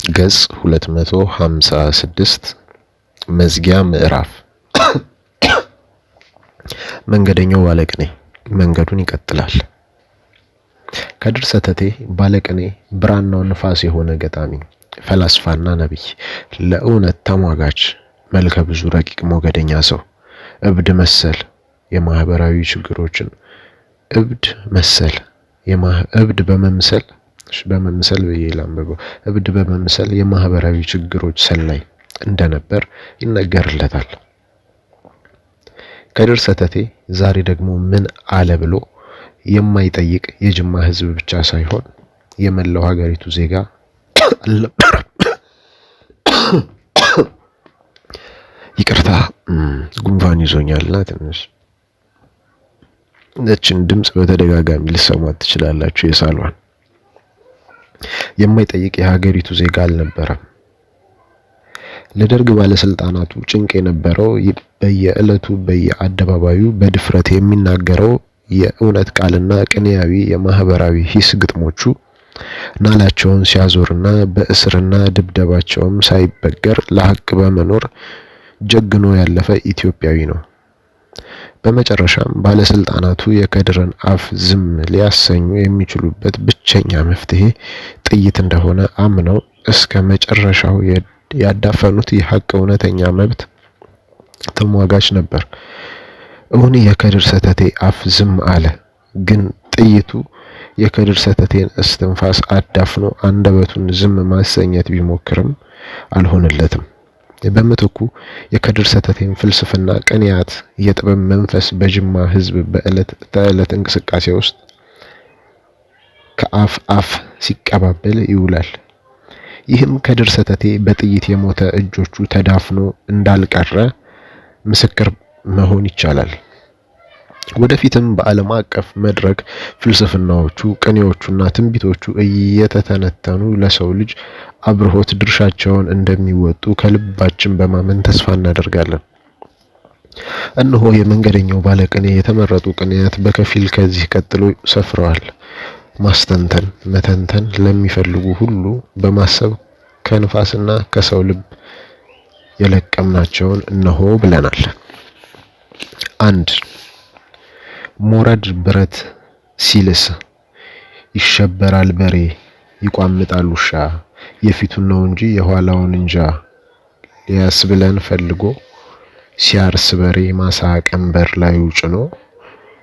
ገጽ 256 መዝጊያ ምዕራፍ። መንገደኛው ባለቅኔ መንገዱን ይቀጥላል። ከድር ሰተቴ ባለቅኔ፣ ብራናው ንፋስ የሆነ ገጣሚ፣ ፈላስፋና ነቢይ፣ ለእውነት ተሟጋች፣ መልከ ብዙ ረቂቅ ሞገደኛ ሰው፣ እብድ መሰል የማህበራዊ ችግሮችን እብድ በመምሰል የማህበራዊ ችግሮች ሰላይ እንደነበር ይነገርለታል። ከድር ሰተቴ ዛሬ ደግሞ ምን አለ ብሎ የማይጠይቅ የጅማ ሕዝብ ብቻ ሳይሆን የመላው ሀገሪቱ ዜጋ አልነበረም። ይቅርታ ጉንፋን ይዞኛልና ትንሽ እችን ድምጽ በተደጋጋሚ ልሰማት ትችላላችሁ። የሳሏን የማይጠይቅ የሀገሪቱ ዜጋ አልነበረም። ለደርግ ባለስልጣናቱ ጭንቅ የነበረው በየዕለቱ በየአደባባዩ በድፍረት የሚናገረው የእውነት ቃልና ቅኔያዊ የማህበራዊ ሂስ ግጥሞቹ ናላቸውን ሲያዞርና በእስርና ድብደባቸውም ሳይበገር ለሐቅ በመኖር ጀግኖ ያለፈ ኢትዮጵያዊ ነው። በመጨረሻም ባለስልጣናቱ የከድርን አፍ ዝም ሊያሰኙ የሚችሉበት ብቸኛ መፍትሄ ጥይት እንደሆነ አምነው እስከ መጨረሻው ያዳፈኑት የሐቅ እውነተኛ መብት ተሟጋች ነበር። እውን የከድር ሰተቴ አፍ ዝም አለ? ግን ጥይቱ የከድር ሰተቴን እስትንፋስ አዳፍኖ አንደበቱን ዝም ማሰኘት ቢሞክርም አልሆነለትም። በምትኩ የከድር ሰተቴን ፍልስፍና፣ ቅኔያት፣ የጥበብ መንፈስ በጅማ ሕዝብ በዕለት ተዕለት እንቅስቃሴ ውስጥ ከአፍ አፍ ሲቀባበል ይውላል። ይህም ከድር ሰተቴ በጥይት የሞተ እጆቹ ተዳፍኖ እንዳልቀረ ምስክር መሆን ይቻላል። ወደፊትም በዓለም አቀፍ መድረክ ፍልስፍናዎቹ፣ ቅኔዎቹና ትንቢቶቹ እየተተነተኑ ለሰው ልጅ አብርሆት ድርሻቸውን እንደሚወጡ ከልባችን በማመን ተስፋ እናደርጋለን። እነሆ የመንገደኛው ባለቅኔ የተመረጡ ቅኔያት በከፊል ከዚህ ቀጥሎ ሰፍረዋል። ማስተንተን መተንተን ለሚፈልጉ ሁሉ በማሰብ ከንፋስና ከሰው ልብ የለቀምናቸውን እነሆ ብለናል። 1 ሞረድ ብረት ሲልስ ይሸበራል በሬ፣ ይቋምጣል ውሻ፣ የፊቱን ነው እንጂ የኋላውን እንጃ ሊያስብለን ፈልጎ ሲያርስ በሬ ማሳ ቀንበር ላይ ጭኖ፣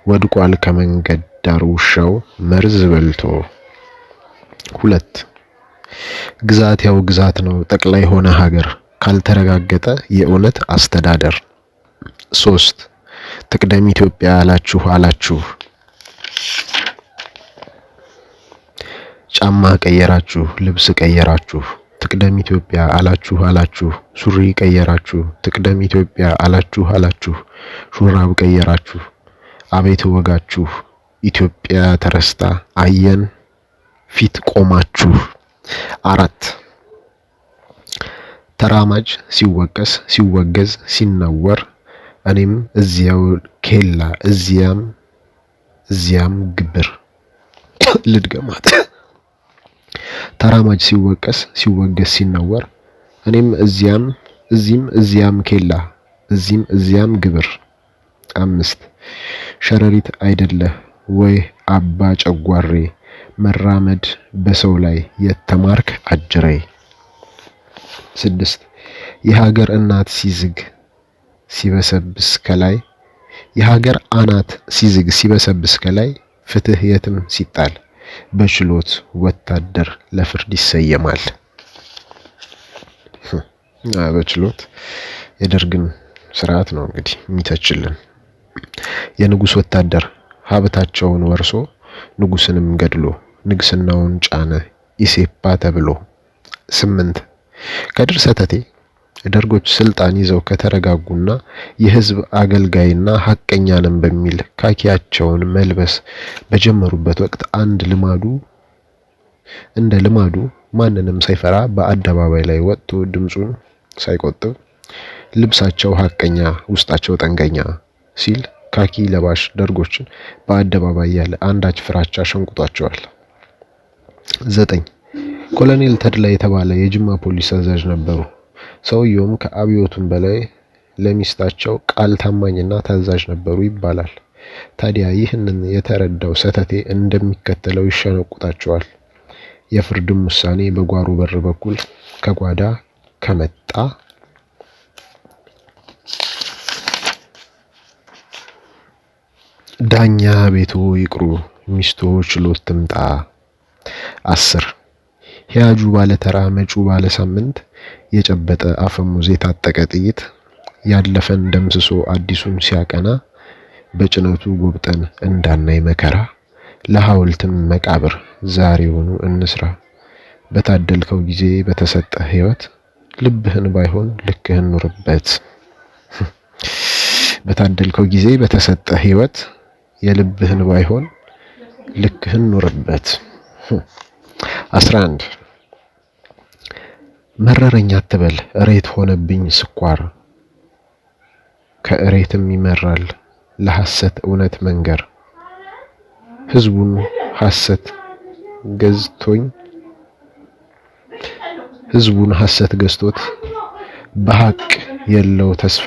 ወድቋል ከመንገድ ዳር ውሻው መርዝ በልቶ። 2 ግዛት ያው ግዛት ነው ጠቅላይ ሆነ ሀገር፣ ካልተረጋገጠ የእውነት አስተዳደር። 3 ትቅደም ኢትዮጵያ አላችሁ ጫማ ቀየራችሁ ልብስ ቀየራችሁ፣ ትቅደም ኢትዮጵያ አላችሁ ሱሪ ቀየራችሁ፣ ትቅደም ኢትዮጵያ አላችሁ ሹራብ ቀየራችሁ፣ አቤት ወጋችሁ ኢትዮጵያ ተረስታ አየን ፊት ቆማችሁ። 4 ተራማጅ ሲወቀስ ሲወገዝ ሲነወር፣ እኔም እዚያው ኬላ እዚያም ግብር። ልድገማት። ተራማጅ ሲወቀስ ሲወገዝ ሲነወር፣ እኔም እዚያም ኬላ እዚያም ግብር። 5 ሸረሪት አይደለህ ወይ አባ ጨጓሬ፣ መራመድ በሰው ላይ የተማርክ አጅሬ። 6 የሀገር እናት ሲዝግ ሲበሰብስ ከላይ፣ የሀገር አናት ሲዝግ ሲበሰብስ ከላይ፣ ፍትህ የትም ሲጣል በችሎት ወታደር ለፍርድ ይሰየማል። በችሎት የደርግን ስርዓት ነው እንግዲህ የሚተችልን። የንጉስ ወታደር ሀብታቸውን ወርሶ ንጉስንም ገድሎ ንግስናውን ጫነ ኢሴፓ ተብሎ። 8 ከድር ሰተቴ ደርጎች ስልጣን ይዘው ከተረጋጉና የህዝብ አገልጋይና ሐቀኛ ነን በሚል ካኪያቸውን መልበስ በጀመሩበት ወቅት እንደ ልማዱ ማንንም ሳይፈራ በአደባባይ ላይ ወጥቶ ድምጹን ሳይቆጥብ ልብሳቸው ሐቀኛ ውስጣቸው ጠንቀኛ ሲል ካኪ ለባሽ ደርጎችን በአደባባይ ያለ አንዳች ፍራቻ ሸንቁጧቸዋል። 9 ኮሎኔል ተድላ የተባለ የጅማ ፖሊስ አዛዥ ነበሩ። ሰውየውም ከአብዮቱም በላይ ለሚስታቸው ቃል ታማኝና ታዛዥ ነበሩ ይባላል። ታዲያ ይህንን የተረዳው ሰተቴ እንደሚከተለው ይሸነቁጣቸዋል። የፍርድም ውሳኔ በጓሮ በር በኩል ከጓዳ ከመጣ ዳኛ ቤቶ ይቅሩ ሚስቶ ችሎት ትምጣ። 10 ሂያጁ ባለተራ መጩ ባለ ሳምንት የጨበጠ አፈሙዝ የታጠቀ ጥይት ያለፈን ደምስሶ አዲሱን ሲያቀና በጭነቱ ጎብጠን እንዳናይ መከራ ለሐውልትም መቃብር ዛሬውኑ እንስራ። በታደልከው ጊዜ በተሰጠ ሕይወት ልብህን ባይሆን ልክህን ኑርበት። በታደልከው ጊዜ በተሰጠ ሕይወት የልብህን ባይሆን ልክህን ኑርበት። 11 መረረኛ አትበል እሬት ሆነብኝ ስኳር፣ ከእሬትም ይመራል ለሐሰት እውነት መንገር። ህዝቡን ሐሰት ገዝቶት በሐቅ የለው ተስፋ፣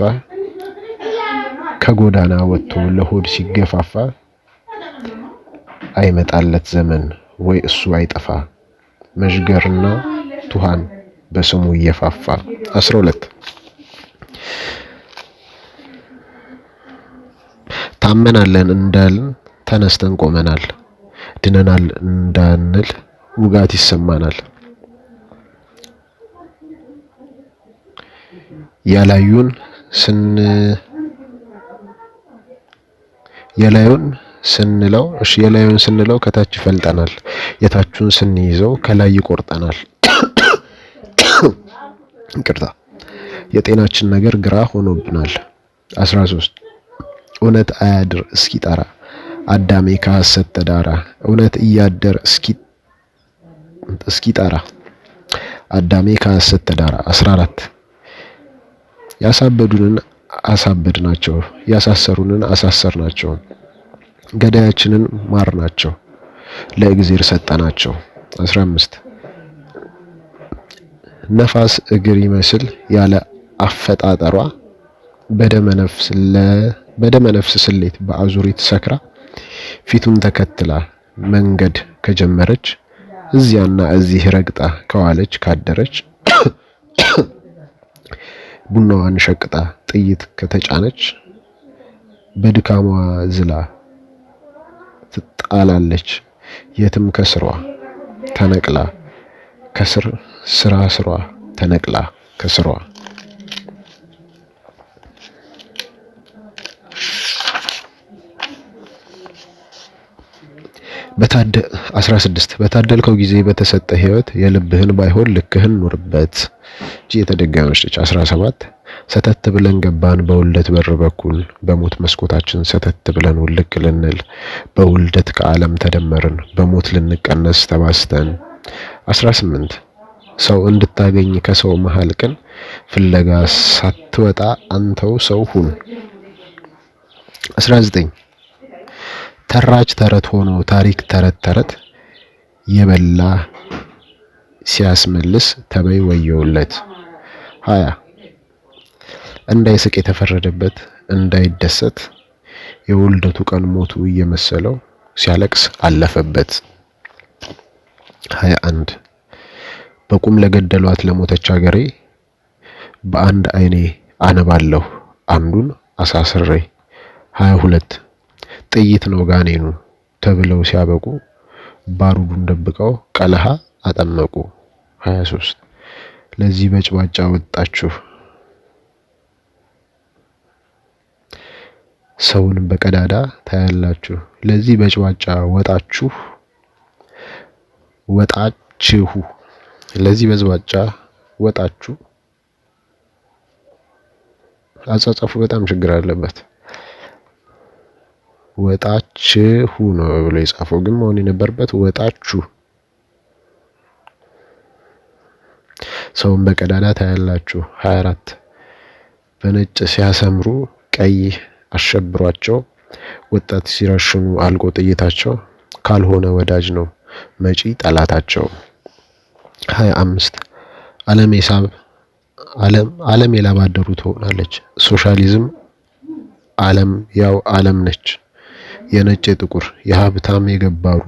ከጎዳና ወጥቶ ለሆድ ሲገፋፋ አይመጣለት ዘመን ወይ እሱ አይጠፋ፣ መዥገርና ቱሃን በስሙ እየፋፋ። 12 ታመናለን እንዳልን ተነስተን ቆመናል፣ ድነናል እንዳንል ውጋት ይሰማናል። ያላዩን ስንለው ከታች ይፈልጠናል፣ የታቹን ስንይዘው ከላይ ይቆርጠናል። ይቅርታ የጤናችን ነገር ግራ ሆኖብናል። 13 እውነት አያድር እስኪጠራ አዳሜ ከሐሰት ተዳራ፣ እውነት እያደር እስኪጠራ አዳሜ ከሐሰት ተዳራ። 14 ያሳበዱንን አሳበድናቸው፣ ያሳሰሩንን አሳሰርናቸው፣ ገዳያችንን ማርናቸው፣ ለእግዚአብሔር ሰጠናቸው። 15 ነፋስ እግር ይመስል ያለ አፈጣጠሯ በደመ ነፍስ ስሌት በአዙሪት ሰክራ ፊቱን ተከትላ መንገድ ከጀመረች እዚያና እዚህ ረግጣ ከዋለች ካደረች ቡናዋን ሸቅጣ ጥይት ከተጫነች በድካሟ ዝላ ትጣላለች የትም ከስሯ ተነቅላ ስሯ ተነቅላ ከስሯ። 16 በታደልከው ጊዜ በተሰጠ ሕይወት የልብህን ባይሆን ልክህን ኑርበት። የተደገመች 17 ሰተት ብለን ገባን በውልደት በር በኩል፣ በሞት መስኮታችን ሰተት ብለን ውልቅ ልንል፣ በውልደት ከዓለም ተደመርን፣ በሞት ልንቀነስ ተባስተን። 18 ሰው እንድታገኝ ከሰው መሃል ቅን ፍለጋ ሳትወጣ አንተው ሰው ሁን። 19 ተራች ተረት ሆኖ ታሪክ ተረት የበላ ሲያስመልስ ተበይ ወየውለት። 20 እንዳይስቅ የተፈረደበት እንዳይደሰት የውልደቱ ቀን ሞቱ እየመሰለው ሲያለቅስ አለፈበት። 21 በቁም ለገደሏት ለሞተች ሀገሬ በአንድ አይኔ አነባለሁ አንዱን አሳስሬ። 22 ጥይት ነው ጋኔኑ ተብለው ሲያበቁ ባሩዱን ደብቀው ቀለሃ አጠመቁ። 23 ለዚህ በጭባጫ ወጣችሁ ሰውን በቀዳዳ ታያላችሁ፣ ለዚህ በጭባጫ ለዚህ በጭባጫ ወጣችሁ። አጻጻፉ በጣም ችግር አለበት። ወጣችሁ ነው ብሎ የጻፈው ግን መሆን የነበረበት ወጣችሁ። ሰውን በቀዳዳ ታያላችሁ። 24 በነጭ ሲያሰምሩ ቀይ አሸብሯቸው፣ ወጣት ሲረሽኑ አልቆ ጥይታቸው፣ ካልሆነ ወዳጅ ነው መጪ ጠላታቸው። 25 ዓለም የላብ አደሩ ትሆናለች። ሶሻሊዝም ዓለም ያው ዓለም ነች። የነጭ የጥቁር የሀብታም የገባሩ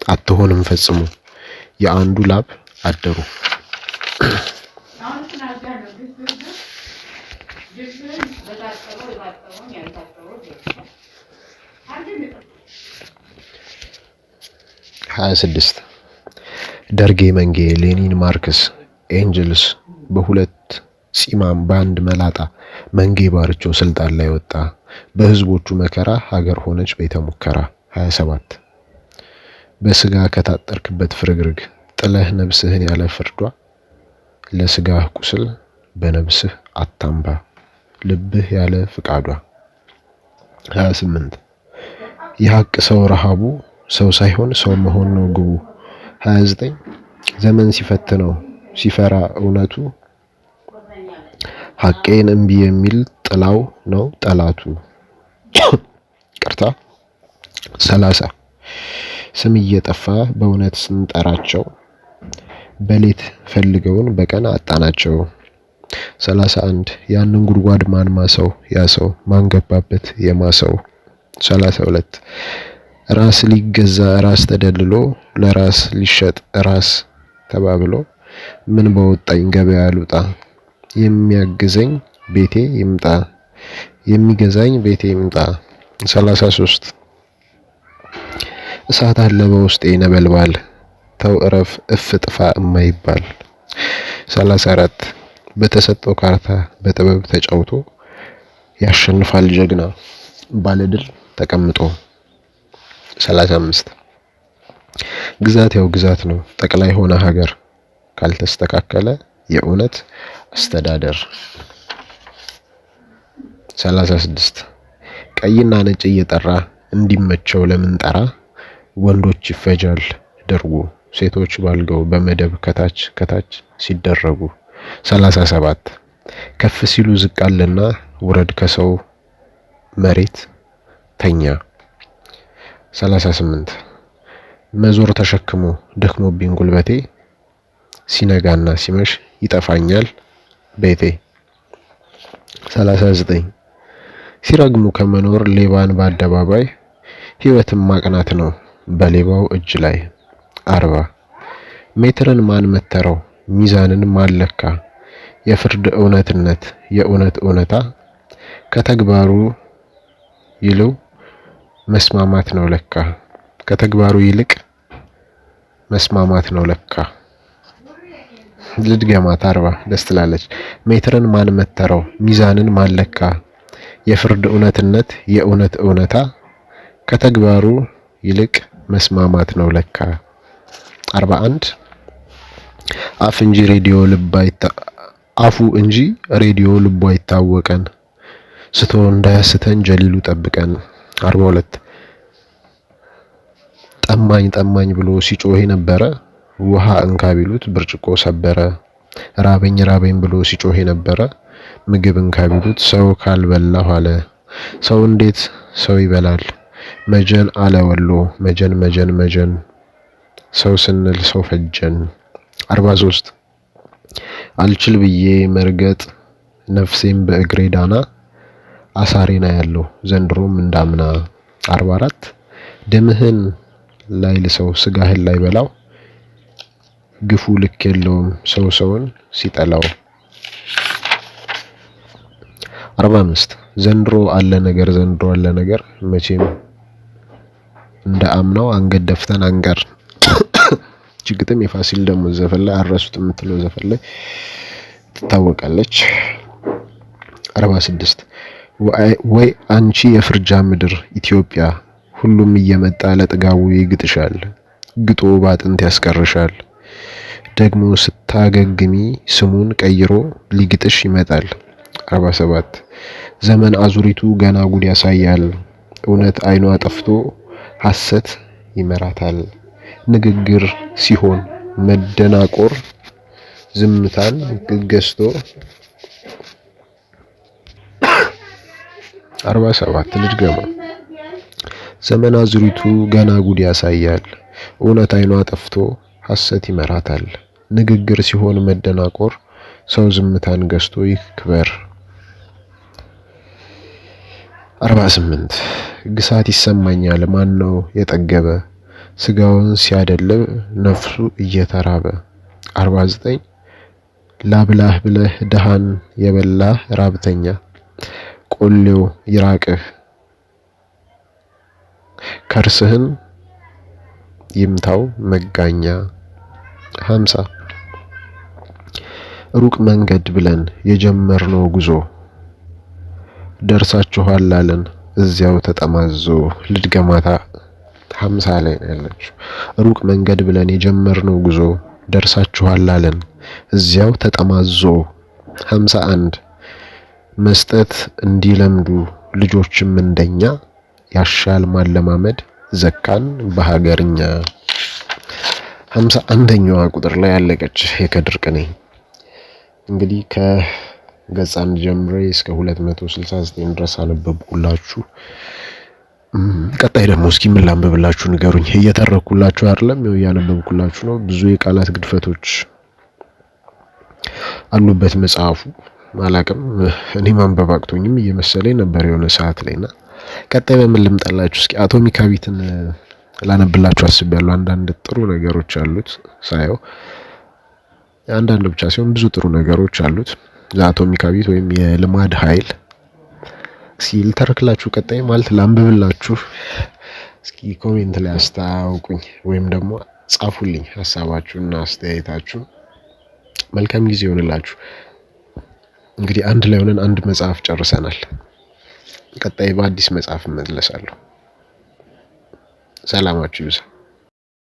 አትሆንም ፈጽሞ የአንዱ ላብ አደሩ። ሀያ ስድስት ደርጌ መንጌ ሌኒን ማርክስ ኤንጅልስ በሁለት ፂማም በአንድ መላጣ መንጌ ባርቾ ስልጣን ላይ ወጣ። በህዝቦቹ መከራ ሀገር ሆነች ቤተ ሙከራ። 27 በስጋ ከታጠርክበት ፍርግርግ ጥለህ ነብስህን ያለ ፍርዷ ለስጋህ ቁስል በነብስህ አታምባ ልብህ ያለ ፍቃዷ። 28 የሀቅ ሰው ረሃቡ ሰው ሳይሆን ሰው መሆን ነው ግቡ። 29 ዘመን ሲፈትነው ሲፈራ እውነቱ ሀቄን እምቢ የሚል ጥላው ነው ጠላቱ። ቅርታ 30 ስም እየጠፋ በእውነት ስንጠራቸው በሌት ፈልገውን በቀን አጣናቸው። 31 ያንን ጉድጓድ ማን ማሰው ያሰው ማን ገባበት የማሰው። 32 ራስ ሊገዛ ራስ ተደልሎ ለራስ ሊሸጥ ራስ ተባብሎ ምን በወጣኝ ገበያ ልውጣ የሚያግዘኝ ቤቴ ይምጣ የሚገዛኝ ቤቴ ይምጣ። 33 እሳት አለ በውስጤ ነበልባል ተው እረፍ እፍ ጥፋ እማይባል። 34 በተሰጠው ካርታ በጥበብ ተጫውቶ ያሸንፋል ጀግና ባለድል ተቀምጦ። 35 ግዛት ያው ግዛት ነው ጠቅላይ ሆነ ሀገር ካልተስተካከለ የእውነት አስተዳደር። 36 ቀይና ነጭ እየጠራ እንዲመቸው ለምን ጠራ ወንዶች ይፈጃል ደርጉ ሴቶች ባልገው በመደብ ከታች ከታች ሲደረጉ። 37 ከፍ ሲሉ ዝቅ አለና ውረድ ከሰው መሬት ተኛ። 38 መዞር ተሸክሞ ደክሞብኝ ጉልበቴ ሲነጋና ሲመሽ ይጠፋኛል ቤቴ። 39 ሲረግሙ ከመኖር ሌባን በአደባባይ ህይወትን ማቅናት ነው በሌባው እጅ ላይ። 40 ሜትርን ማን መተረው ሚዛንን ማን ለካ የፍርድ እውነትነት የእውነት እውነታ ከተግባሩ ይልው መስማማት ነው ለካ ከተግባሩ ይልቅ መስማማት ነው ለካ። ልድገማት 40 ደስ ትላለች። ሜትርን ማን መተረው ሚዛንን ማን ለካ የፍርድ እውነትነት የእውነት እውነታ ከተግባሩ ይልቅ መስማማት ነው ለካ። 41 አፍ እንጂ ሬዲዮ ልብ አፉ እንጂ ሬዲዮ ልቡ አይታወቀን ስቶ እንዳያስተን ጀሊሉ ጠብቀን። 42 ጠማኝ ጠማኝ ብሎ ሲጮህ የነበረ ውሃ እንካ ቢሉት ብርጭቆ ሰበረ። ራበኝ ራበኝ ብሎ ሲጮህ የነበረ ምግብ እንካ ቢሉት ሰው ካልበላሁ አለ። ሰው እንዴት ሰው ይበላል መጀን አለ ወሎ መጀን መጀን መጀን ሰው ስንል ሰው ፈጀን። 43 አልችል ብዬ መርገጥ ነፍሴም በእግሬ ዳና አሳሬና ያለው ዘንድሮም እንዳምና። 44 ደምህን ላይ ልሰው ስጋህን ላይ በላው ግፉ ልክ የለውም ሰው ሰውን ሲጠላው። 45 ዘንድሮ አለ ነገር መቼም እንደ አምናው አንገት ደፍተን አንቀር። ችግጥም የፋሲል ደግሞ ዘፈን ላይ አረሱት የምትለው ዘፈን ላይ ትታወቃለች። 46 ወይ አንቺ የፍርጃ ምድር ኢትዮጵያ ሁሉም እየመጣ ለጥጋቡ ይግጥሻል ግጦ ባጥንት ያስቀርሻል ደግሞ ስታገግሚ ስሙን ቀይሮ ሊግጥሽ ይመጣል። 47 ዘመን አዙሪቱ ገና ጉድ ያሳያል እውነት አይኗ ጠፍቶ ሐሰት ይመራታል ንግግር ሲሆን መደናቆር ዝምታን ገዝቶ። 47 ልድገማ ዘመን አዙሪቱ ገና ጉድ ያሳያል እውነት አይኗ ጠፍቶ ሐሰት ይመራታል ንግግር ሲሆን መደናቆር ሰው ዝምታን ገዝቶ ይክበር። 48 ግሳት ይሰማኛል ማን ነው የጠገበ ስጋውን ሲያደልብ ነፍሱ እየተራበ። 49 ላብላህ ብለህ ደሃን የበላህ ራብተኛ ቆሌው ይራቅህ ከርስህን ይምታው መጋኛ። 50 ሩቅ መንገድ ብለን የጀመርነው ጉዞ ደርሳችኋል አለን እዚያው ተጠማዞ። ልድገማታ 50 ላይ ነው ያለችው። ሩቅ መንገድ ብለን የጀመርነው ጉዞ ደርሳችኋል አለን እዚያው ተጠማዞ። 51 መስጠት እንዲለምዱ ልጆችም እንደኛ ያሻል ማለማመድ ዘካን በሀገርኛ። 51ኛዋ ቁጥር ላይ ያለቀች የከድር ቅኔ። እንግዲህ ከገጽ 1 ጀምሬ እስከ 269 ድረስ አነበብኩላችሁ። ቀጣይ ደግሞ እስኪ ምን ላንብብላችሁ ንገሩኝ። እየተረኩላችሁ አይደለም፣ ያው እያነበብኩላችሁ ነው። ብዙ የቃላት ግድፈቶች አሉበት መጽሐፉ። አላቅም እኔ ማንበብ አቅቶኝም እየመሰለኝ ነበር የሆነ ሰዓት ላይና ቀጣይ በምን ልምጣላችሁ? እስኪ አቶሚክ ሀቢትን ላነብላችሁ አስቤያለሁ። አንዳንድ ጥሩ ነገሮች አሉት ሳየው፣ አንዳንድ ብቻ ሲሆን ብዙ ጥሩ ነገሮች አሉት። አቶሚክ ሀቢት ወይም የልማድ ኃይል እስኪ ልተርክላችሁ ቀጣይ ማለት ላንብብላችሁ። እስኪ ኮሜንት ላይ አስታውቁኝ ወይም ደግሞ ጻፉልኝ ሀሳባችሁና አስተያየታችሁ። መልካም ጊዜ ይሆንላችሁ። እንግዲህ አንድ ላይ ሆነን አንድ መጽሐፍ ጨርሰናል። ቀጣይ በአዲስ መጽሐፍ እመለሳለሁ። ሰላማችሁ ይብዛ።